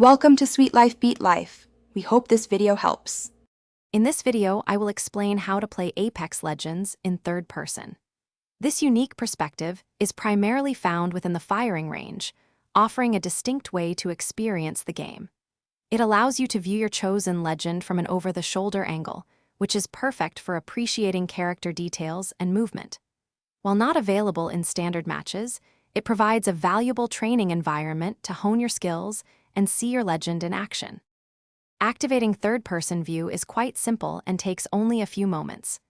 Welcome to Sweet Life Beat Life. We hope this video helps. In this video, I will explain how to play Apex Legends in third person. This unique perspective is primarily found within the firing range, offering a distinct way to experience the game. It allows you to view your chosen legend from an over-the-shoulder angle, which is perfect for appreciating character details and movement. While not available in standard matches, it provides a valuable training environment to hone your skills and see your legend in action. Activating third-person view is quite simple and takes only a few moments.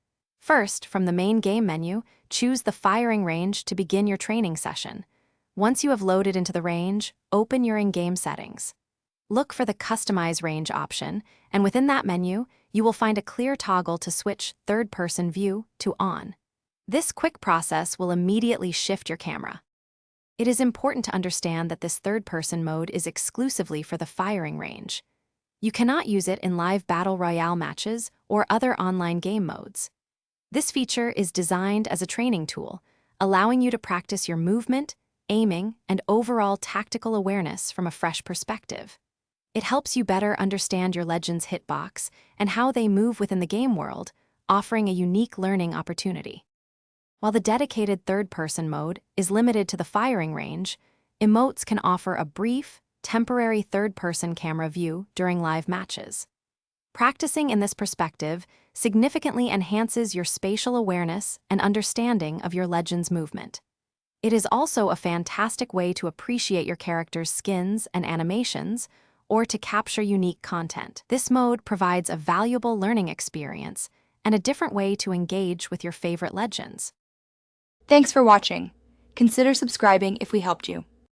First, from the main game menu, choose the firing range to begin your training session. Once you have loaded into the range, open your in-game settings. Look for the Customize Range option, and within that menu, you will find a clear toggle to switch third-person view to on. This quick process will immediately shift your camera. It is important to understand that this third-person mode is exclusively for the firing range. You cannot use it in live battle royale matches or other online game modes. This feature is designed as a training tool, allowing you to practice your movement, aiming, and overall tactical awareness from a fresh perspective. It helps you better understand your legend's hitbox and how they move within the game world, offering a unique learning opportunity. While the dedicated third-person mode is limited to the firing range, emotes can offer a brief, temporary third-person camera view during live matches. Practicing in this perspective significantly enhances your spatial awareness and understanding of your legend's movement. It is also a fantastic way to appreciate your character's skins and animations, or to capture unique content. This mode provides a valuable learning experience and a different way to engage with your favorite legends. Thanks for watching. Consider subscribing if we helped you.